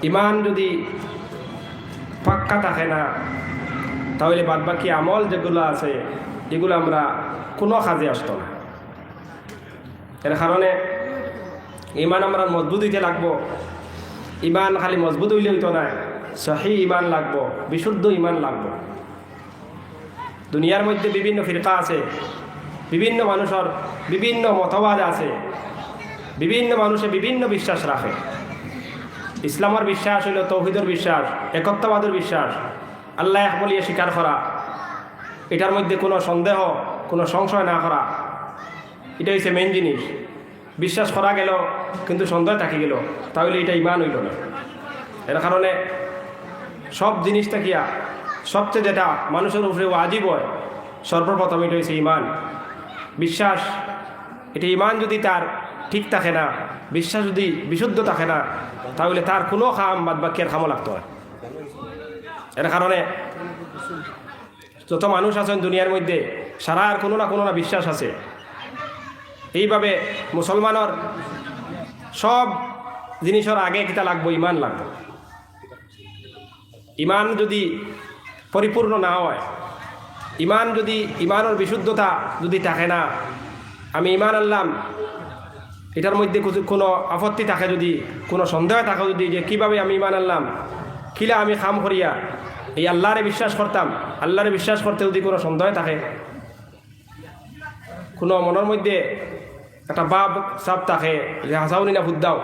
ইমান যদি পাক্কা থাকে না, তাহলে বাদবাকি আমল যেগুলো আছে এগুলো আমরা কোনো কাজে আসতো না। এর কারণে ইমান আমরা মজবুত হইতে লাগবো। ইমান খালি মজবুত হইলে হইতো না, সহি ইমান লাগবো, বিশুদ্ধ ইমান লাগবো। দুনিয়ার মধ্যে বিভিন্ন ফিরকা আছে, বিভিন্ন মানুষের বিভিন্ন মতবাদ আছে, বিভিন্ন মানুষে বিভিন্ন বিশ্বাস রাখে। ইসলামের বিশ্বাস হইল তৌহিদের বিশ্বাস, একত্ববাদের বিশ্বাস, আল্লাহ এক বলিয়ে স্বীকার করা, এটার মধ্যে কোনো সন্দেহ কোনো সংশয় না করা, এটা হচ্ছে মেন জিনিস। বিশ্বাস করা গেল কিন্তু সন্দেহ থাকি গেল, তাহলে এটা ইমান হইল না। এর কারণে সব জিনিস থাকিয়া সবচেয়ে যেটা মানুষের উপরে ওয়াজিব হয়, সর্বপ্রথম এটা হচ্ছে ইমান, বিশ্বাস। এটা ইমান যদি তার ঠিক থাকে না, বিশ্বাস যদি বিশুদ্ধ থাকে না, তাহলে তার কোনো কাম বাদ বাক্যের কামও লাগতো হয়। এর কারণে যত মানুষ আছেন দুনিয়ার মধ্যে, সারার কোনো না বিশ্বাস আছে। এইভাবে মুসলমানের সব জিনিসের আগে কিতা লাগবো, ইমান লাগবে। ইমান যদি পরিপূর্ণ না হয়, ইমান যদি ইমানের বিশুদ্ধতা যদি থাকে না, আমি ইমান আনলাম এটার মধ্যে কোনো আপত্তি থাকে, যদি কোনো সন্দেহ থাকে, যদি যে কীভাবে আমি ইমান আনলাম, কিলা আমি কাম করিয়া এই আল্লাহরে বিশ্বাস করতাম, আল্লাহরে বিশ্বাস করতে যদি কোনো সন্দেহ থাকে, কোনো মনের মধ্যে একটা বাপ সাপ থাকে যে হাসাউনি না ভুত দাও,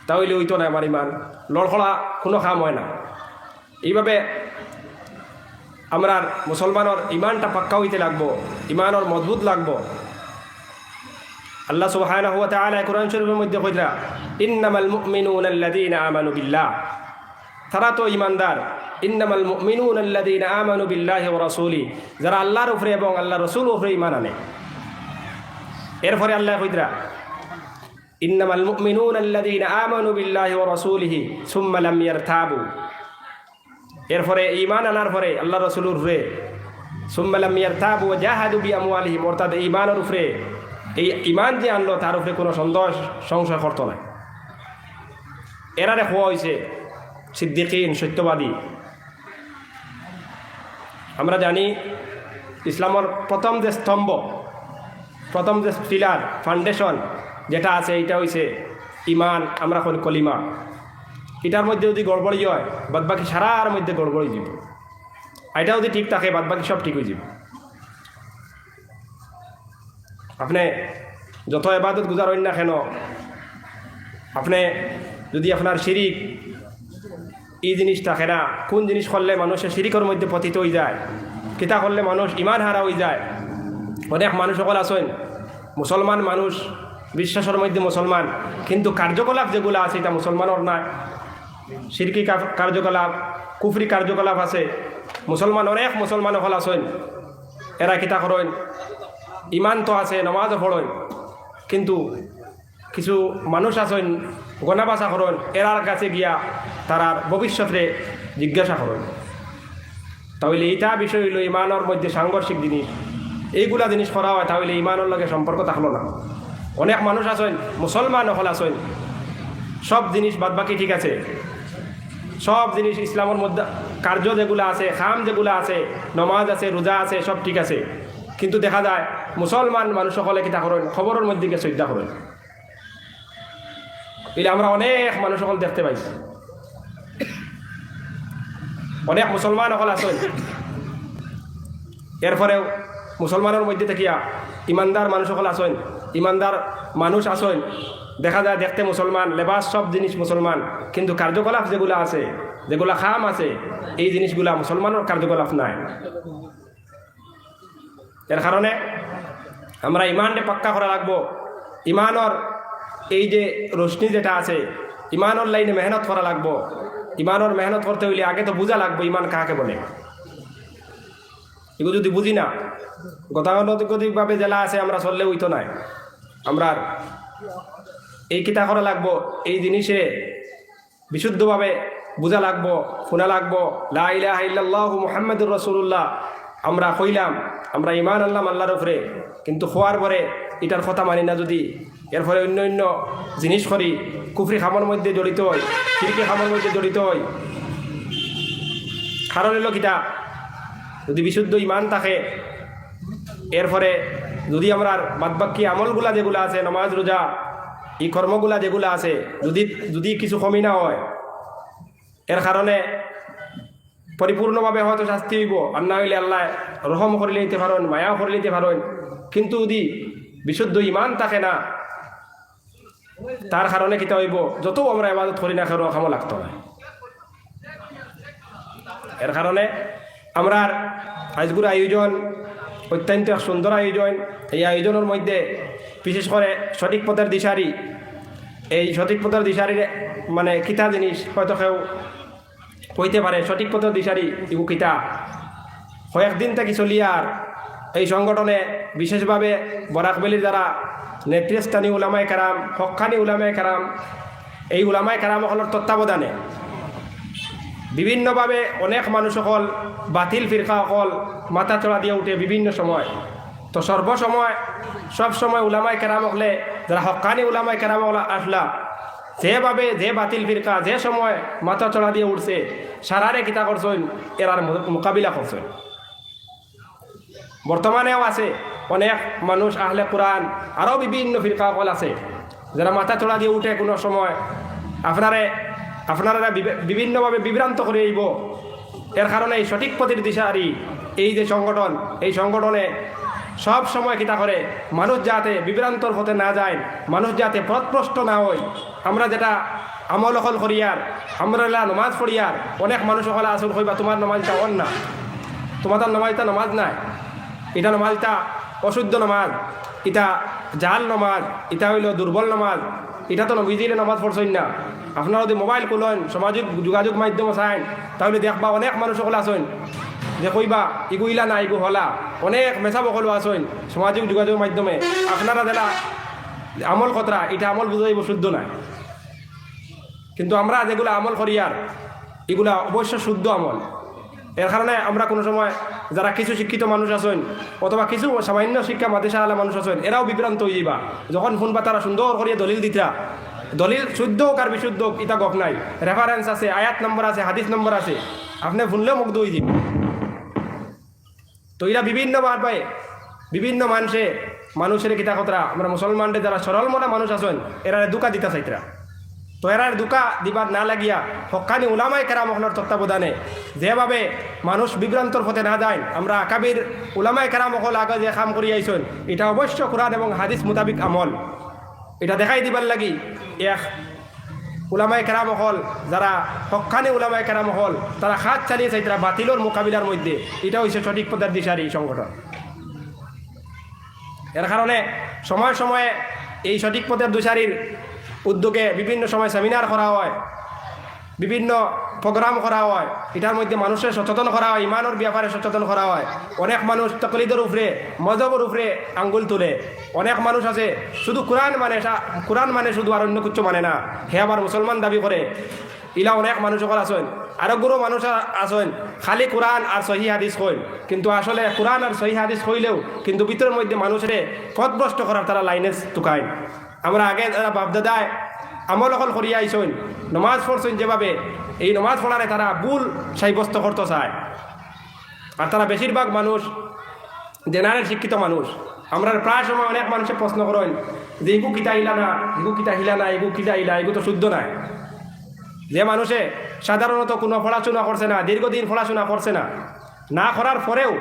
তাহলে হইতো না আমার ইমান, লড়খড়া কোনো কাম হয় না। এইভাবে আমরা মুসলমানের ইমানটা পাক্কা হইতে লাগবো, ইমানের মজবুত লাগবো। আল্লাহ সুবহানাহু ওয়া তাআলা কুরআন শরীফের মধ্যে কইরা, ইন্নামাল মুমিনুনা আল্লাযীনা আমানু বিল্লাহ, তারা তো ইমানদার। ইন্নামাল মুমিনুনা আল্লাযীনা আমানু বিল্লাহি ওয়া রাসূলি, যারা আল্লাহর উপরে এবং আল্লাহর রাসূলের উপরে ঈমান আনে। এরপরে আল্লাহ কইরা, ইন্নামাল মুমিনুনা আল্লাযীনা আমানু বিল্লাহি ওয়া রাসূলিহি সুম্মা লাম ইয়ারতাবু। এরপরে ঈমান আনার পরে আল্লাহর রাসূলের উপরে সুম্মা লাম ইয়ারতাবু ওয়া জাহাদু বিআমওয়ালিহিম, অর্থাৎ ঈমানের উপরে, এই ঈমান যে আনলো তার উপরে কোনো সন্দেহ সংশয় করতো না। এরারে হওয়া হয়েছে সিদ্দিকিন, সত্যবাদী। আমরা জানি ইসলামের প্রথম যে স্তম্ভ, প্রথম যে পিলার, ফাউন্ডেশন যেটা আছে, এটা হয়েছে ইমান। আমরা কলিমা, এটার মধ্যে যদি গড়বড়ি হয়, বাদবাকি সারার মধ্যে গড়বড়ি যাব। এটা যদি ঠিক থাকে, বাদবাকি সব ঠিক হয়ে যাব। আপনি যত ইবাদত গুজার হইন না কেন, আপনি যদি আপনার শিরিক এই জিনিস থাকে না, কোন জিনিস করলে মানুষের শিরিকের মধ্যে পতিত হয়ে যায়, কিতা করলে মানুষ ইমান হারা হয়ে যায়। অনেক মানুষ সকল আছেন মুসলমান মানুষ, বিশ্বাসের মধ্যে মুসলমান, কিন্তু কার্যকলাপ যেগুলো আছে এটা মুসলমানের নয়। শিরকি কার্যকলাপ, কুফরি কার্যকলাপ আছে। মুসলমান অনেক মুসলমান সকল আছেন, এরা কিতা করেন, ইমান তো আছে, নমাজও পড়েন, কিন্তু কিছু মানুষ আছেন গণাবাসা করেন, এরার কাছে গিয়া তারার ভবিষ্যতে জিজ্ঞাসা করেন। তাহলে এইটা বিষয় হইল ইমানের মধ্যে সাংঘর্ষিক জিনিস। এইগুলা জিনিস করা হয়, তাহলে ইমানের লগে সম্পর্ক থাকলো না। অনেক মানুষ আছেন মুসলমান হল আছেন, সব জিনিস বাদবাকি ঠিক আছে, সব জিনিস ইসলামের মধ্যে কার্য যেগুলো আছে, খাম যেগুলো আছে, নমাজ আছে, রোজা আছে, সব ঠিক আছে, কিন্তু দেখা যায় মুসলমান মানুষ সকলে কিতা করেন, খবরের মধ্যে গিয়ে শ্রদ্ধা করেন। এলে আমরা অনেক মানুষ সকল দেখতে পাইছি, অনেক মুসলমান সকল আছেন, এরপরেও মুসলমানের মধ্যে থাকিয়া ইমানদার মানুষ সকল আছেন, ইমানদার মানুষ আছেন, দেখা যায় দেখতে মুসলমান, লেবাস সব জিনিস মুসলমান, কিন্তু কার্যকলাপ যেগুলো আছে, যেগুলা খাম আছে, এই জিনিসগুলা মুসলমানের কার্যকলাপ নাই। এর কারণে আমরা ইমানকে পাক্কা করা লাগবো। ইমানের এই যে রোশনি যেটা আছে, ইমানের লাইনে মেহনত করা লাগবো। ইমানের মেহনত করতে হইলে আগে তো বোঝা লাগবো ইমান কাকে বলে। এগুলো যদি বুঝি না, গতানুগতিকভাবে জেলা আছে আমরা চললে হইতো নাই। আমরা এই কিতা করা লাগবো, এই জিনিসে বিশুদ্ধভাবে বোঝা লাগবো, শোনা লাগবো। লা ইলাহা ইল্লাল্লাহু মুহাম্মাদুর রাসূলুল্লাহ আমরা কইলাম, আমরা ইমান আনলাম আল্লাহর উপরে, কিন্তু হওয়ার পরে এটার কথা মানি না, যদি এর ফলে অন্য অন্য জিনিস করি, কুফরি খামর মধ্যে জড়িত হয়, শিরকি খামর মধ্যে জড়িত হয়। কারণ হলো কিতা, যদি বিশুদ্ধ ইমান থাকে, এরপরে যদি আমরা বাদবাকি আমলগুলা যেগুলো আছে, নামাজ রোজা এই কর্মগুলা যেগুলো আছে, যদি যদি কিছু কমি না হয়, এর কারণে পরিপূর্ণভাবে হয়তো শাস্তি হইব, আর না হইলে আল্লাহ রহম করে লইতে পারেন, মায়া করে লইতে পারেন। কিন্তু যদি বিশুদ্ধ ইমান থাকে না, তার কারণে কিতা হইব, যত আমরা ইবাদত করি না কেন কামো লাগতো না। এর কারণে আমরা আজগুর আয়োজন অত্যন্ত সুন্দর আয়োজন। এই আয়োজনের মধ্যে বিশেষ করে সঠিক পথের দিশারি, এই সঠিক পথের দিশারির মানে কিতা জিনিস হয়তো কেউ কইতে পারে, সঠিক পথের দিশারি ইগু কিতা। কয়েকদিন থেকে চলিয়ার এই সংগঠনে বিশেষভাবে বরাকবেলির দ্বারা নেতৃস্থানী উলামায়ে কেরাম, হক্কানি উলামায়ে কেরাম, এই উলামায়ে কেরামসকলের তত্ত্বাবধানে বিভিন্নভাবে অনেক মানুষ সকল বাতিল ফিরকা সকল মাথা চড়া দিয়ে উঠে বিভিন্ন সময়। তো সর্বসময় সব সময় উলামায়ে কেরাম হলে যারা হক্কানি উলামায়ে কেরাম আসলা, যেভাবে যে বাতিল ফিরকা যে সময় মাথা চড়া দিয়ে উঠছে, সারারে কিতা করছেন, এরার মোকাবিলা করছেন। বর্তমানেও আছে অনেক মানুষ আহলে কোরআন, আরও বিভিন্ন ফিরকা সকল আছে যারা মাথা চড়া দিয়ে উঠে কোনো সময় আপনারা বিভিন্নভাবে বিভ্রান্ত করে আইব। এর কারণে এই সঠিক পথের দিশারি এই যে সংগঠন, এই সংগঠনে সব সময় কিতা করে মানুষ যাতে বিভ্রান্তর পথে না যায়, মানুষ যাতে পথভ্রষ্ট না হয়। আমরা যেটা আমল অকল করিয়ার, আমরা নমাজ পড়িয়ার, অনেক মানুষ সকলে আসল কইবা তোমার নমাজটা অন না, তোমার নমাজটা নমাজ নাই, এটা নমাজটা অশুদ্ধ নমাজ, এটা জাল নমাজ, এটা হইল দুর্বল নমাজ, এটা তো নবীজিলে নমাজ পড়ছেন না। আপনারা যদি মোবাইল খুলেন, সামাজিক যোগাযোগ মাধ্যম চাইন, তাহলে দেখবা অনেক মানুষ সকল আছেন যে কইবা ইগু ইলা না ইগু হলা, অনেক মেছা বকল আছেন সামাজিক যোগাযোগ মাধ্যমে। আপনারা যারা আমল কতরা, এটা আমল বুঝাইব শুদ্ধ নাই, কিন্তু আমরা যেগুলো আমল করি আর এগুলা অবশ্য শুদ্ধ আমল। এর কারণে আমরা কোনো সময় যারা কিছু শিক্ষিত মানুষ আছেন অথবা কিছু সামান্য শিক্ষা মাদ্রাসা আলা মানুষ আছেন, এরাও বিভ্রান্ত হয়ে যাবা। যখন ফোন বা তারা সুন্দর করিয়া দলিল দিতা, দলিল শুদ্ধ হোক আর বিশুদ্ধ হোক এটা গপ নাই, রেফারেন্স আছে, আয়াত নম্বর আছে, হাদিস নম্বর আছে, আপনি শুনলেও মুগ্ধ হয়ে যাবে। তো এরা বিভিন্ন বার পায় বিভিন্ন মানুষের কিতা কতরা, আমরা মুসলমানদের যারা সরল মনা মানুষ আছেন এরা দুকা দিতা চাইতরা। তো এরার দুকা দিবার না লাগিয়া হক্কানি উলামায়ে কেরামসকলের তত্ত্বাবধানে যেভাবে মানুষ বিভ্রান্তর পথে না যায়, আমরা আকাবির উলামায়ে কেরামসকল আগে যে কাম করি আইছেন, এটা অবশ্য কোরআন এবং হাদিস মোতাবিক আমল। এটা দেখাই দিবার লাগি এক উলামায়ে কেরামসকল যারা হক্কানি উলামায়ে কেরামসকল তারা হাত চালিয়ে চাইতরা বাতিলর মোকাবিলার মধ্যে। এটা হচ্ছে সঠিক পথের দিশারি সংগঠন। এর কারণে সময়ে সময়ে এই সঠিক পথের দিশারির উদ্যোগে বিভিন্ন সময় সেমিনার করা হয়, বিভিন্ন প্রোগ্রাম করা হয়, এটার মধ্যে মানুষের সচেতন করা হয়, ইমানের ব্যাপারে সচেতন করা হয়। অনেক মানুষ তকলিদের উপরে, মজহবের উপরে আঙ্গুল তোলে। অনেক মানুষ আছে শুধু কোরআন মানে শুধু আর অন্য কিছু মানে না, হে আবার মুসলমান দাবি করে। ইলা অনেক মানুষ সকল আছেন, আরোগ্য মানুষ আছেন খালি কোরআন আর সহি হাদিস কইন, কিন্তু আসলে কোরআন আর সহি হাদিস কইলেও কিন্তু ভিতরের মধ্যে মানুষের পথভ্রষ্ট করার তারা লাইনে টুকায়। আমরা আগে যারা বাপদাদায় আমল অকল করিয়া আইসন, নমাজ পড়ছেন যেভাবে, এই নমাজ পড়ারে তারা ভুল সাব্যস্ত করতে চায়। আর তারা বেশিরভাগ মানুষ জেনারেল শিক্ষিত মানুষ। আমরা প্রায় সময় অনেক মানুষের প্রশ্ন করেন যে এগু কিতা হিলা না, এগু কিতা হিলা না, এগু কিতা হিলা, এগু তো শুদ্ধ নাই। যে মানুষে সাধারণত কোনো পড়াশোনা করছে না, দীর্ঘদিন পড়াশোনা করছে না, না করার পরেও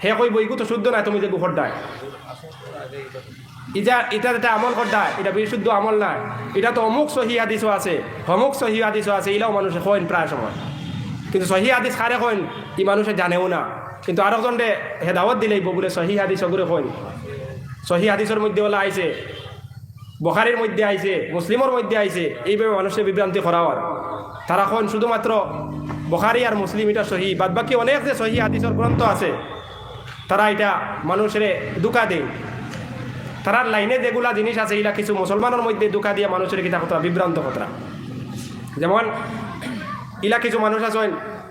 হে কইব এগু তো শুদ্ধ নাই, তুমি যে গুহর দায় এটা যেটা আমল করদায় এটা বিশুদ্ধ আমল নাই, এটা তো অমুক সহি হাদিসও আছে, অমুক সহি হাদিসও আছে, এটাও মানুষে কইন প্রায় সময়। কিন্তু সহি হাদিস কারে কইন ই মানুষে জানেও না, কিন্তু আরেকজনকে হে দাওয়াত দিলেই বলে সহি হাদিস ওগুলো কইন। সহি হাদিসের মধ্যে বলা আইছে, বুখারীর মধ্যে আইছে, মুসলিমের মধ্যে আইছে, এইভাবে মানুষের বিভ্রান্তি করা হয়। তারা কইন শুধুমাত্র বুখারী আর মুসলিম এটা সহি, বাদ বাকি অনেক যে সহি হাদিসের গ্রন্থ আছে তারা এটা মানুষের দুকা দেয়। তারার লাইনে যেগুলা জিনিস আছে এগুলা কিছু মুসলমানের মধ্যে দুকা দিয়ে মানুষের কিতা কথা বিভ্রান্ত কথা। যেমন ইলা কিছু মানুষ আছেন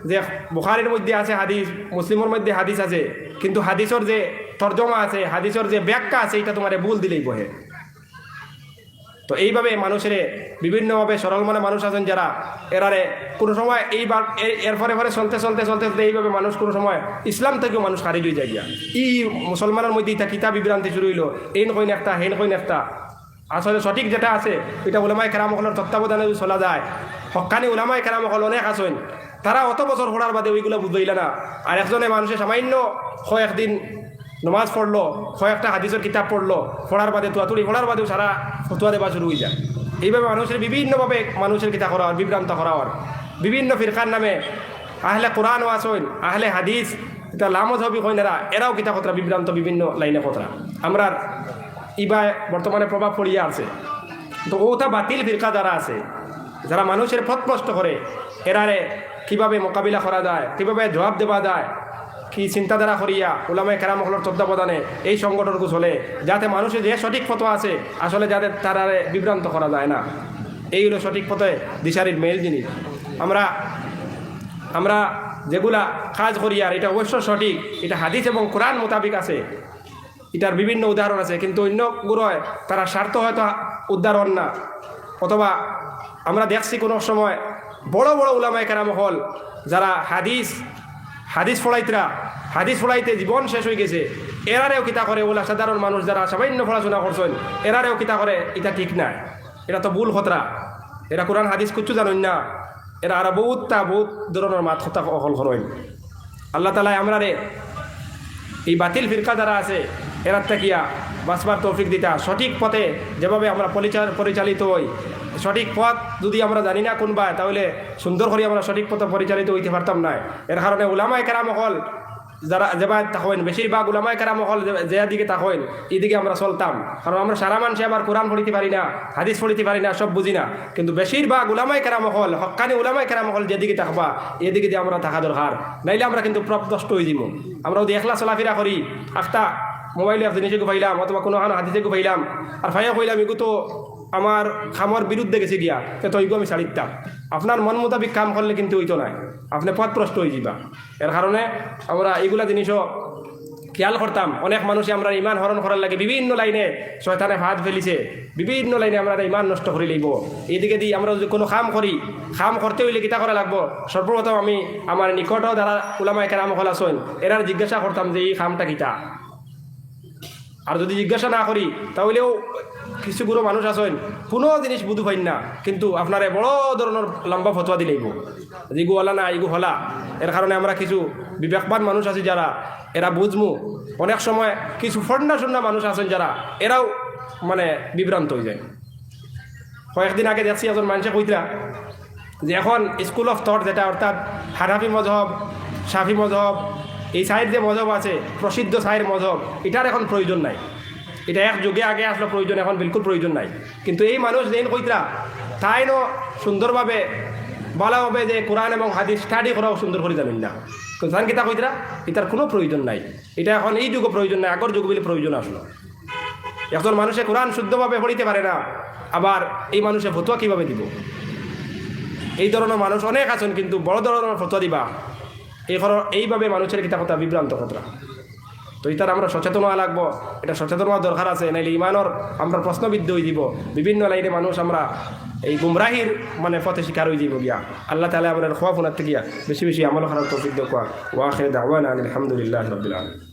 যে বুখারীর মধ্যে আছে হাদিস, মুসলিমের মধ্যে হাদিস আছে, কিন্তু হাদিসের যে তর্জমা আছে, হাদিসের যে ব্যাখ্যা আছে, এটা তোমার ভুল দিলেই বহে। তো তো এইভাবে মানুষের বিভিন্নভাবে সরল মনে মানুষ আছেন যারা এরারে কোনো সময় এর পরে চলতে চলতে চলতে চলতে এইভাবে মানুষ কোনো সময় ইসলাম থেকেও মানুষ খারিজ হয়ে যায় গিয়া মুসলমানের মধ্যে ইটা কিতাব বিভ্রান্তি শুরু হইল এইন কইন একটা হেন কইন একটা। আসলে সঠিক যেটা আছে এটা উলামায়ে কেরামসকলের তত্ত্বাবধানে যদি চলা যায়, হক্কানি উলামায়ে কেরামসকল অনেক আছেন, তারা অত বছর পড়ার বাদে ওইগুলো বুঝাইলে না। আর একজনে মানুষের সামান্য কয়েকদিন নমাজ পড়লো, কয়েকটা হাদিসের কিতাব পড়লো, পড়ার বাদে তুয়াতুড়ি পড়ার বাদেও সারা ফতুয়া দেওয়া শুরু হয়ে যায়। এইভাবে মানুষের বিভিন্নভাবে মানুষের কিতাব করা হয়, বিভ্রান্ত করা হয়। বিভিন্ন ফিরকার নামে আহলে কোরআন ওয়াসইন, আহলে হাদিস, এটা লামজহবি কইনারা এরাও কিতাব কতরা বিভ্রান্ত বিভিন্ন লাইনে কতরা। আমরা ইবা বর্তমানে প্রভাব পড়িয়া আছে। তো ওটা বাতিল ফিরকা যারা আছে, যারা মানুষের পথ প্রশ্ন করে, এরারে কীভাবে মোকাবিলা করা যায়, কীভাবে জবাব দেওয়া যায়, কি চিন্তাধারা করিয়া উলামায়ে কেরামসকলের তত্ত্বাবধানে এই সংগঠনগুলো চলে, যাতে মানুষের যে সঠিক পথ আছে আসলে যাদের তারারে বিভ্রান্ত করা যায় না। এই হলো সঠিক পথে দিশারির মেল জিনিস। আমরা যেগুলা কাজ করি আর এটা অবশ্য সঠিক, এটা হাদিস এবং কোরআন মোতাবিক আছে, এটার বিভিন্ন উদাহরণ আছে, কিন্তু অন্যগুলোয় তারা স্বার্থ হয়তো উদাহরণ না। অথবা আমরা দেখছি কোনো সময় বড় বড় উলামায়ে কেরামসকল যারা হাদিস পড়াইতে জীবন শেষ হয়ে গেছে, এরারেও কিতা করে ওলা সাধারণ মানুষ যারা সামান্য পড়াশোনা করছেন, এরারেও কিতা করে এটা ঠিক নাই, এটা তো ভুল খতরা, এরা কোরআন হাদিস কিচ্ছু জানেন না, এরা আর বহুত ধরনের মাত কথা অকল করেন। আল্লাহ তাআলা আমরা এই বাতিল ফিরকা যারা আছে এরার থাকিয়া বাঁচবার তৌফিক দিতা, সঠিক পথে যেভাবে আমরা পরিচালিত হই, সঠিক পথ যদি আমরা জানি না কোনবা, তাহলে সুন্দর করে আমরা সঠিক পথে পরিচালিত হইতে পারতাম না। এর কারণে উলামায়ে কেরামসকল যারা যেভাবে তাকইন, বেশিরভাগ উলামায়ে কেরামসকল যে দিকে তাকইন এইদিকে আমরা চলতাম। কারণ আমরা সারা মানুষে আবার কোরআন পড়িতে পারি না, হাদিস পড়িতে পারি না, সব বুঝি না। কিন্তু বেশিরভাগ উলামায়ে কেরামসকল, হক্কানি উলামায়ে কেরামসকল যেদিকে থাকবা এদিকে দিয়ে আমরা থাকা দরকার, নাইলে আমরা কিন্তু প্রপদষ্ট হয়ে যাব। আমরা যদি একলা চলাফেরা করি, একটা মোবাইলে এক জিনিসে পাইলাম অথবা কোনো হাদিসে পাইলাম আর ভাইয়া কইলাম এগু তো আমার খামর বিরুদ্ধে গেছে গিয়া, তো এইগু আমি ছাড়িতাম। আপনার মন মোতাবিক কাম করলে কিন্তু ওইতো নাই, আপনি পথপ্রষ্ট হয়ে যাবা। এর কারণে আমরা এইগুলা জিনিসও খেয়াল করতাম। অনেক মানুষে আমরা ইমান হরণ করার লাগে বিভিন্ন লাইনে শয়তানে হাত ফেলিছে, বিভিন্ন লাইনে আমরা ইমান নষ্ট করে লইব। এইদিকে দিয়ে আমরা যদি কোনো কাম করি, কাম করতে হইলে কিতা করা লাগবো, সর্বপ্রথম আমি আমার নিকট যারা উলামায়ে কেরামসকল আছেন এরার জিজ্ঞাসা করতাম যে এই কামটা কিতা। আর যদি জিজ্ঞাসা না করি তাহলেও কিছু গুরু মানুষ আছেন কোনো জিনিস বুঝু পাইন না, কিন্তু আপনারে বড় ধরনের লম্বা ফতোয়া দিলেইব যেগু হলা না এইগু হলা। এর কারণে আমরা কিছু বিবেকবান মানুষ আছি যারা এরা বুঝমু, অনেক সময় কিছু ফন্ডা শূন্য মানুষ আছেন যারা এরাও মানে বিভ্রান্ত হয়ে যায়। কয়েকদিন আগে দেখছি একজন মানুষে কইতরা যে এখন স্কুল অফ থট যেটা অর্থাৎ হানাফি মজহব, শাফি মজহব, এই সাইড যে মজহব আছে প্রসিদ্ধ সাইড মজহব, এটার এখন প্রয়োজন নাই। এটা এক যুগে আগে আসলে প্রয়োজন, এখন বিলকুল প্রয়োজন নাই। কিন্তু এই মানুষ যেন কইতরা তাইনও সুন্দরভাবে বলা হবে যে কোরআন এবং হাদিস স্টাডি করাও সুন্দর করে জানেন না, জান কিতা কইতরা এটার কোনো প্রয়োজন নাই। এটা এখন এই যুগে প্রয়োজন নাই, আগর যুগ বলে প্রয়োজন আসলো। একজন মানুষে কোরআন শুদ্ধভাবে পড়িতে পারে না, আবার এই মানুষে ফতোয়া কীভাবে দিব? এই ধরনের মানুষ অনেক আছেন, কিন্তু বড় ধরনের ফতোয়া দিবা এইভাবে মানুষের কিতা কথা বিভ্রান্ত কথা। তো এটার আমরা সচেতন হওয়া লাগবো, এটা সচেতন হওয়ার দরকার আছে, নাইলে ইমানর আমরা প্রশ্নবিদ্ধ হয়ে দিব। বিভিন্ন লাইনে মানুষ আমরা এই গুমরাহির মানে পথে শিকার হয়ে যাব গিয়া। আল্লাহ তাআলা আমাদের খোয়া ফোনার থেকে বেশি বেশি আমল করার তৌফিক দাও। ওয়া আখির দাওয়ানা আলহামদুলিল্লাহি রাব্বিল আলামিন।